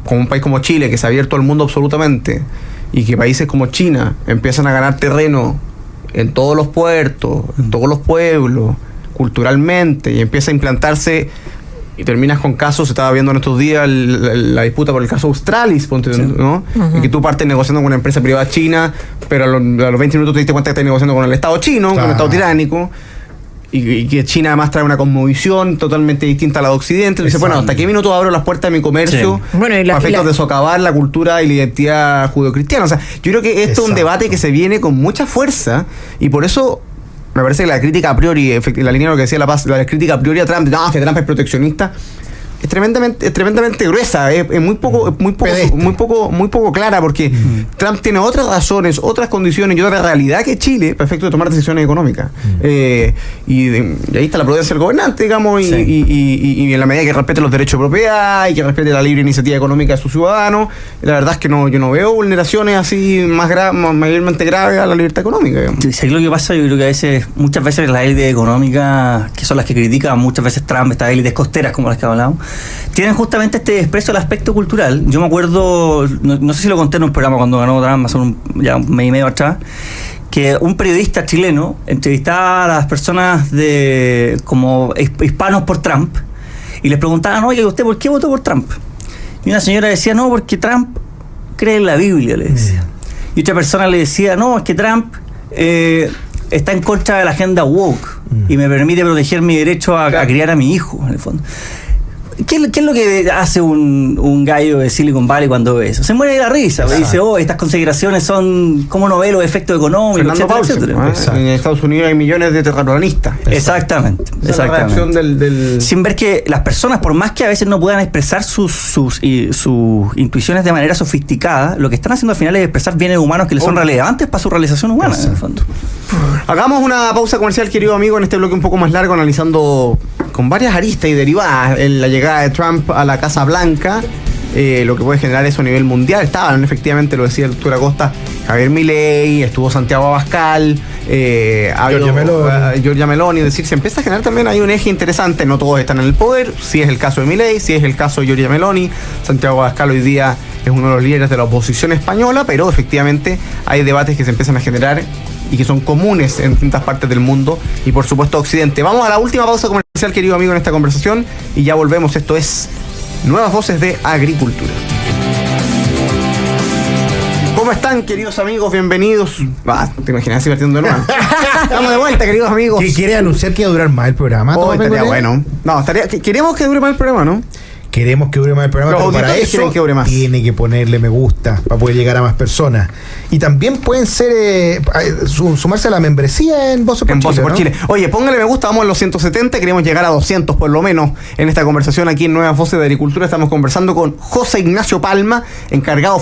como un país como Chile, que se ha abierto al mundo absolutamente, y que países como China empiezan a ganar terreno en todos los puertos, en todos los pueblos, culturalmente, y empieza a implantarse, y terminas con casos, se estaba viendo en estos días la disputa por el caso Australis, ¿no? Y que tú partes negociando con una empresa privada china, pero a los 20 minutos te diste cuenta que estás negociando con el Estado chino, con el Estado tiránico, y que China además trae una cosmovisión totalmente distinta a la de Occidente. Entonces, bueno, ¿hasta qué minuto abro las puertas de mi comercio para efectos de socavar la cultura y la identidad judeocristiana? O sea, yo creo que esto es un debate que se viene con mucha fuerza, y por eso me parece que la crítica a priori, la línea de lo que decía La Paz, la crítica a priori a Trump, no, que Trump es proteccionista, es tremendamente gruesa, es muy poco clara, porque Trump tiene otras razones, otras condiciones y otra realidad que Chile para efecto de tomar decisiones económicas. Y ahí está la prudencia del gobernante, digamos, y en la medida que respete los derechos de propiedad y que respete la libre iniciativa económica de sus ciudadanos, la verdad es que yo no veo vulneraciones así mayormente graves a la libertad económica, digamos. Sí, lo que pasa, yo creo que muchas veces las élites económicas, que son las que critican muchas veces Trump, estas élites costeras como las que hablamos, tienen justamente este desprecio al aspecto cultural. Yo me acuerdo, no sé si lo conté en un programa cuando ganó Trump hace ya un mes y medio atrás, que un periodista chileno entrevistaba a las personas como hispanos por Trump, y les preguntaban, oye, ¿usted por qué votó por Trump? Y una señora decía, no, porque Trump cree en la Biblia, le decía. Y otra persona le decía, no, es que Trump está en contra de la agenda woke y me permite proteger mi derecho a criar a mi hijo, en el fondo. ¿qué es lo que hace un gallo de Silicon Valley cuando ve eso? Se muere de la risa. Dice, estas consideraciones son, ¿cómo no ve los efectos económicos, etcétera, etcétera? En Estados Unidos hay millones de terraplanistas. Exactamente. La reacción del... Sin ver que las personas, por más que a veces no puedan expresar sus intuiciones de manera sofisticada, lo que están haciendo al final es expresar bienes humanos que les son relevantes para su realización humana, en el fondo. Hagamos una pausa comercial, querido amigo, en este bloque un poco más largo, analizando con varias aristas y derivadas la llegada de Trump a la Casa Blanca, lo que puede generar eso a nivel mundial. Estaban, efectivamente, lo decía el doctor Acosta, Javier Milei, estuvo Santiago Abascal, Giorgia Meloni. Es decir, se empieza a generar también, hay un eje interesante, no todos están en el poder, si es el caso de Milei, si es el caso de Giorgia Meloni. Santiago Abascal hoy día es uno de los líderes de la oposición española, pero efectivamente hay debates que se empiezan a generar y que son comunes en distintas partes del mundo y por supuesto Occidente. Vamos a la última pausa comercial, querido amigo, en esta conversación y ya volvemos. Esto es Nuevas Voces de Agricultura. ¿Cómo están, queridos amigos? Bienvenidos. ¿Te imaginas divirtiendo de nuevo? Estamos de vuelta, queridos amigos. ¿Qué quiere anunciar que va a durar más el programa? Estaría bueno. No, queremos que dure más el programa, ¿no? Queremos que dure más el programa, pero para eso tiene que ponerle me gusta para poder llegar a más personas. Y también pueden ser sumarse a la membresía en Voces por Chile. Oye, póngale me gusta, vamos a los 170, queremos llegar a 200 por lo menos en esta conversación aquí en Nuevas Voces de Agricultura. Estamos conversando con José Ignacio Palma, encargado de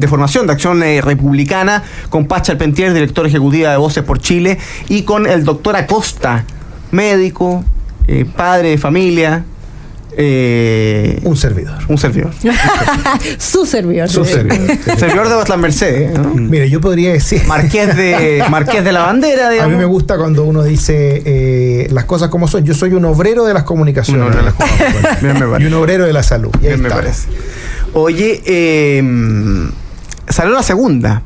formación de acción republicana, con Pacha Arpentier, directora ejecutiva de Voces por Chile, y con el doctor Acosta, médico, padre de familia. Un servidor. Su servidor. Servidor de las Mercedes, ¿no? Mire, yo podría decir Marqués de la Bandera, digamos. A mí me gusta cuando uno dice las cosas como son. Yo soy un obrero de las comunicaciones. Y un obrero de la salud. Y me parece. Oye, salió la segunda.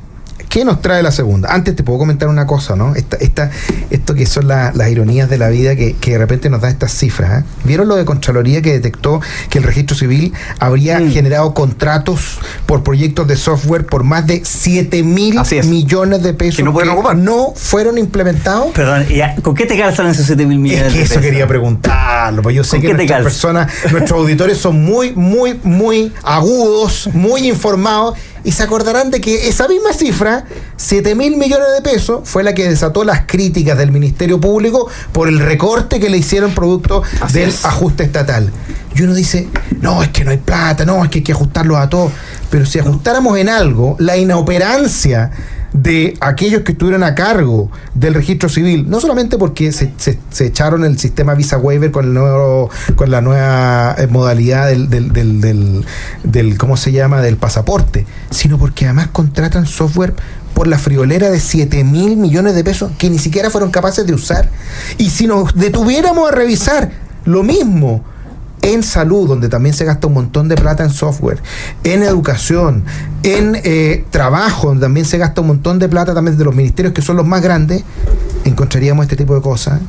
¿Qué nos trae la segunda? Antes te puedo comentar una cosa, ¿no? Esto que son las ironías de la vida que de repente nos da estas cifras. ¿Vieron lo de Contraloría que detectó que el Registro Civil habría generado contratos por proyectos de software por más de 7.000 millones de pesos que no fueron implementados? Perdón, ¿con qué te calzan esos 7.000 millones de pesos? Es que eso quería preguntarlo, pues yo sé que nuestros auditores son muy, muy, muy agudos, muy informados, y se acordarán de que esa misma cifra, 7.000 millones de pesos, fue la que desató las críticas del Ministerio Público por el recorte que le hicieron producto del ajuste estatal. Y uno dice, no, es que no hay plata, no, es que hay que ajustarlo a todo. Pero si ajustáramos en algo la inoperancia de aquellos que estuvieron a cargo del registro civil, no solamente porque se echaron el sistema Visa Waiver con la nueva modalidad del ¿cómo se llama?, del pasaporte, sino porque además contratan software por la friolera de 7.000 millones de pesos que ni siquiera fueron capaces de usar. Y si nos detuviéramos a revisar lo mismo en salud, donde también se gasta un montón de plata en software, en educación, en trabajo, donde también se gasta un montón de plata también de los ministerios que son los más grandes, encontraríamos este tipo de cosas.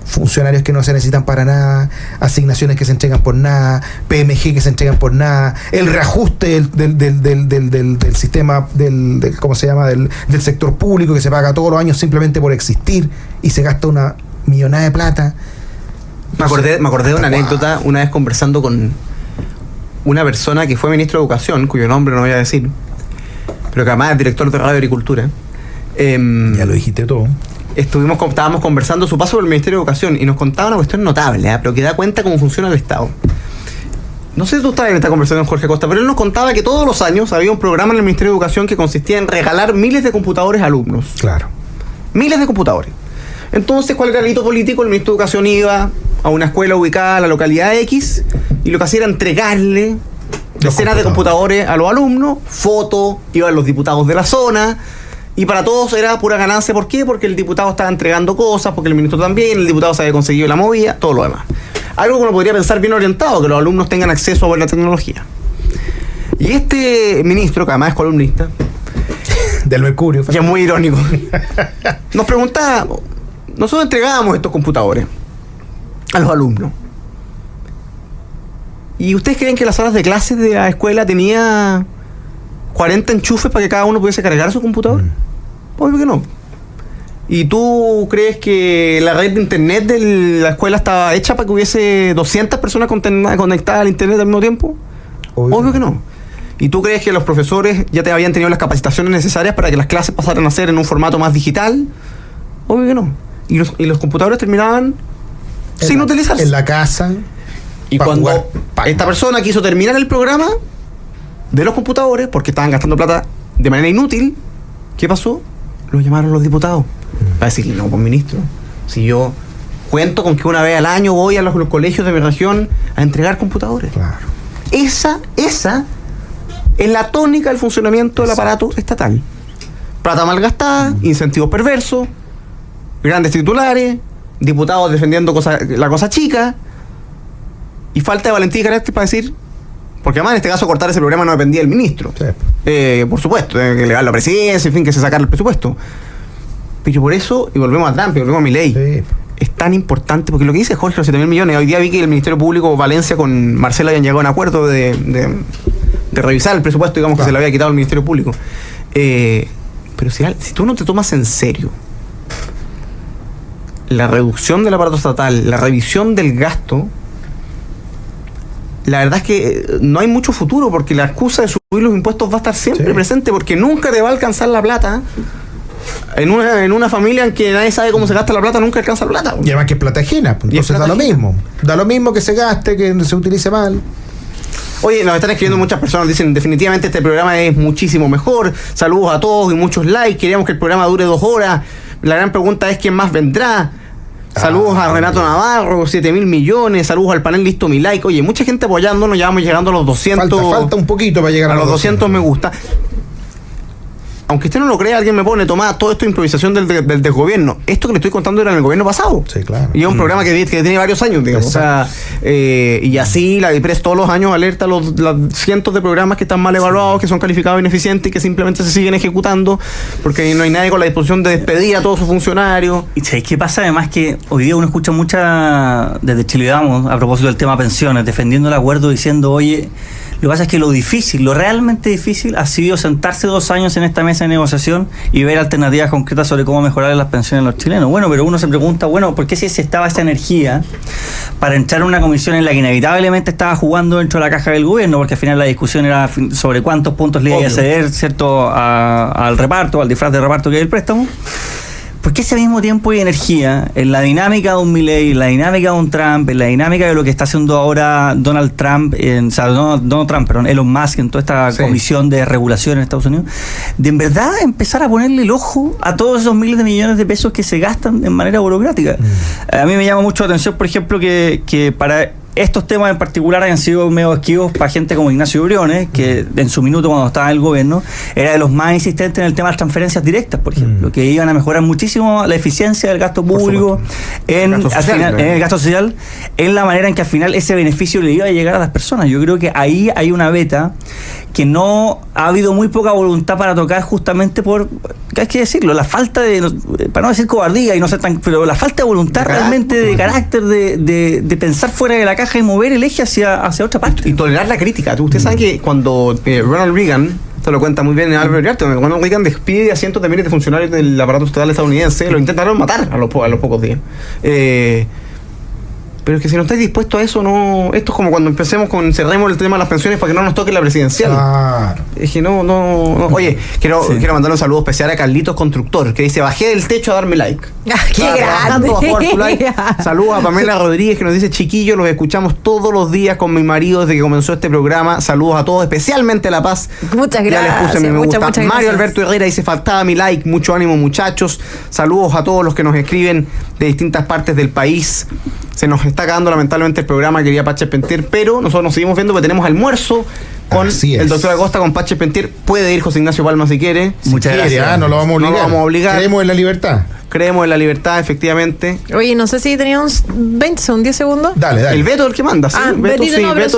Funcionarios que no se necesitan para nada, asignaciones que se entregan por nada, PMG que se entregan por nada, el reajuste del sistema ¿cómo se llama?, del sector público que se paga todos los años simplemente por existir y se gasta una millonada de plata. Me acordé de una anécdota una vez conversando con una persona que fue ministro de Educación, cuyo nombre no voy a decir, pero que además es director de Radio Agricultura. Ya lo dijiste todo. Estábamos conversando su paso por el Ministerio de Educación y nos contaba una cuestión notable, pero que da cuenta cómo funciona el Estado. No sé si tú estabas en esta conversación, Jorge Acosta, pero él nos contaba que todos los años había un programa en el Ministerio de Educación que consistía en regalar miles de computadores a alumnos. Claro. Miles de computadores. Entonces, ¿cuál era el hito político? El ministro de Educación iba a una escuela ubicada en la localidad X y lo que hacía era entregarle decenas de computadores a los alumnos, fotos, iban los diputados de la zona, y para todos era pura ganancia. ¿Por qué? Porque el diputado estaba entregando cosas, porque el ministro también, el diputado se había conseguido la movida, todo lo demás. Algo que uno podría pensar bien orientado, que los alumnos tengan acceso a la tecnología. Y este ministro, que además es columnista del Mercurio, ya es muy irónico, nos preguntaba, nosotros entregábamos estos computadores a los alumnos, ¿y ustedes creen que las salas de clases de la escuela tenía 40 enchufes para que cada uno pudiese cargar su computador? Obvio que no. ¿Y tú crees que la red de internet de la escuela estaba hecha para que hubiese 200 personas conectadas al internet al mismo tiempo? Obvio que no. ¿Y tú crees que los profesores ya te habían tenido las capacitaciones necesarias para que las clases pasaran a ser en un formato más digital? Obvio que no. Y los computadores terminaban sin utilizarse. En la casa. Y cuando esta persona quiso terminar el programa de los computadores, porque estaban gastando plata de manera inútil, ¿qué pasó? Lo llamaron los diputados. Para decirle, no, pues ministro, si yo cuento con que una vez al año voy a los colegios de mi región a entregar computadores. Claro. Esa es la tónica del funcionamiento del aparato estatal. Plata malgastada, incentivos perversos, grandes titulares, diputados defendiendo la cosa chica, y falta de valentía y carácter para decir, porque además en este caso cortar ese programa no dependía del ministro. Sí. Por supuesto, que le da la presidencia, en fin, que se sacara el presupuesto. Pero por eso, y volvemos a Trump, y volvemos a Milei, sí, es tan importante, porque lo que dice Jorge, los 7.000 millones, hoy día vi que el Ministerio Público Valencia con Marcela habían llegado a un acuerdo de revisar el presupuesto, digamos, que se le había quitado al Ministerio Público. Pero si tú no te tomas en serio la reducción del aparato estatal, la revisión del gasto, la verdad es que no hay mucho futuro, porque la excusa de subir los impuestos va a estar siempre presente, porque nunca te va a alcanzar la plata. En una familia en que nadie sabe cómo se gasta la plata, nunca alcanza la plata. Y además que es plata ajena, entonces da lo mismo. Da lo mismo que se gaste, que se utilice mal. Oye, nos están escribiendo muchas personas, dicen, definitivamente este programa es muchísimo mejor. Saludos a todos y muchos likes. Queríamos que el programa dure 2 horas. La gran pregunta es quién más vendrá. Saludos a Renato Navarro, 7.000 millones. Saludos al panel Listo Mi Like. Oye, mucha gente apoyándonos, ya vamos llegando a los 200. Falta un poquito para llegar a los 200 me gusta. Aunque usted no lo crea, alguien me pone, toma, todo esto es improvisación del desgobierno. Esto que le estoy contando era en el gobierno pasado. Sí, claro. Y es un programa que tiene varios años, digamos. Exacto. O sea, y así la DIPRES todos los años alerta a los cientos de programas que están mal evaluados, que son calificados ineficientes y que simplemente se siguen ejecutando porque no hay nadie con la disposición de despedir a todos sus funcionarios. ¿Y sabéis qué pasa? Además que hoy día uno escucha desde Chile Vamos, a propósito del tema pensiones, defendiendo el acuerdo, diciendo, oye, lo que pasa es que lo realmente difícil ha sido sentarse 2 años en esta mesa de negociación y ver alternativas concretas sobre cómo mejorar las pensiones de los chilenos. Bueno, pero uno se pregunta, ¿por qué si se estaba esa energía para entrar en una comisión en la que inevitablemente estaba jugando dentro de la caja del gobierno? Porque al final la discusión era sobre cuántos puntos le iba a ceder, ¿cierto?, al reparto, al disfraz de reparto que es el préstamo. Porque ese mismo tiempo y energía en la dinámica de un Milei, en la dinámica de un Trump, en la dinámica de lo que está haciendo ahora Donald Trump, Elon Musk, en toda esta comisión de regulación en Estados Unidos, de en verdad empezar a ponerle el ojo a todos esos miles de millones de pesos que se gastan en manera burocrática. A mí me llama mucho la atención, por ejemplo, que para estos temas en particular hayan sido medio esquivos para gente como Ignacio Briones, que en su minuto cuando estaba en el gobierno era de los más insistentes en el tema de las transferencias directas, por ejemplo, que iban a mejorar muchísimo la eficiencia del gasto público en el gasto social, en la manera en que al final ese beneficio le iba a llegar a las personas. Yo creo que ahí hay una beta que no ha habido muy poca voluntad para tocar, justamente por, hay que decirlo, la falta de, para no decir cobardía y no ser tan, pero la falta de voluntad realmente de carácter de pensar fuera de la caja y mover el eje hacia otra parte. Y tolerar la crítica. Usted sabe que cuando Ronald Reagan, esto lo cuenta muy bien en Albert Yard, cuando Ronald Reagan despide a cientos de miles de funcionarios del aparato estatal estadounidense, lo intentaron matar a los pocos días. Pero es que si no estáis dispuestos a eso, no. Esto es como cuando cerremos el tema de las pensiones para que no nos toque la presidencial. Claro. Es que no. Oye, quiero mandar un saludo especial a Carlitos Constructor, que dice, bajé del techo a darme like. ¡Qué grande! Saludos a Pamela Rodríguez, que nos dice, chiquillos, los escuchamos todos los días con mi marido desde que comenzó este programa. Saludos a todos, especialmente a La Paz. Muchas gracias. Ya les puse mi me gusta. Muchas Mario gracias. Alberto Herrera dice, faltaba mi like. Mucho ánimo, muchachos. Saludos a todos los que nos escriben de distintas partes del país. Se nos está acabando lamentablemente el programa, quería Pache Pentier, pero nosotros nos seguimos viendo porque tenemos almuerzo con el doctor Acosta, con Pache Pentier. Puede ir José Ignacio Palma si quiere. Muchas gracias. No lo vamos a obligar. Creemos en la libertad. Creemos en la libertad, efectivamente. Oye, no sé si tenía uns 20 segundos, 10 segundos. Dale. El Beto es el que manda, ¿sí? Beto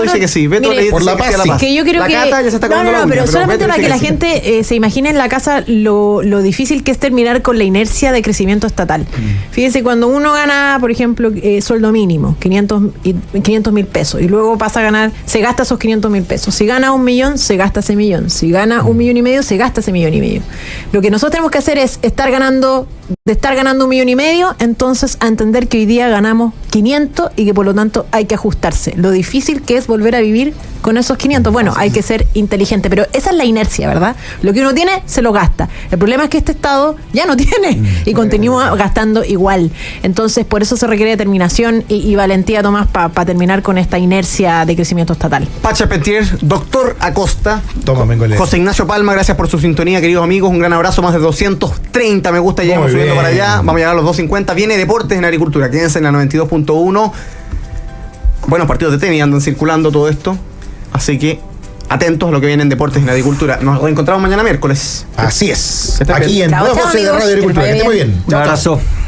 dice que sí. Beto le dice por la paz, que sí. Que yo creo la que Cata ya se está acabando la pero uña, solamente Beto para que la sí. gente se imagine en la casa lo difícil que es terminar con la inercia de crecimiento estatal. Fíjense, cuando uno gana, por ejemplo, sueldo mínimo, 500.000 pesos, y luego pasa a ganar, se gasta esos 500.000 pesos. Si gana 1 millón, se gasta ese millón. Si gana 1,5 millones, se gasta ese 1,5 millones. Lo que nosotros tenemos que hacer es estar ganando de estar ganando 1,5 millones, entonces a entender que hoy día ganamos 500 y que por lo tanto hay que ajustarse. Lo difícil que es volver a vivir con esos 500. Bueno, hay que ser inteligente, pero esa es la inercia, ¿verdad? Lo que uno tiene, se lo gasta. El problema es que este Estado ya no tiene y continúa gastando igual. Entonces, por eso se requiere determinación y valentía, Tomás, para terminar con esta inercia de crecimiento estatal. Pacha Pentier, doctor Acosta, Toma, Mengolé. José Ignacio Palma, gracias por su sintonía, queridos amigos. Un gran abrazo, más de 230 me gusta, ya Muy hemos subiendo bien. para allá. Vamos a llegar a los 250. Viene Deportes en Agricultura, quédense en la 92.1. Buenos partidos de tenis andan circulando todo esto. Así que atentos a lo que viene en Deportes en Agricultura. Nos reencontramos mañana miércoles. Así es. Que estés Aquí bien. en Chao, Nueva chao, Voces de amigos. Radio Agricultura. Que Que les esté muy vaya bien. Un abrazo.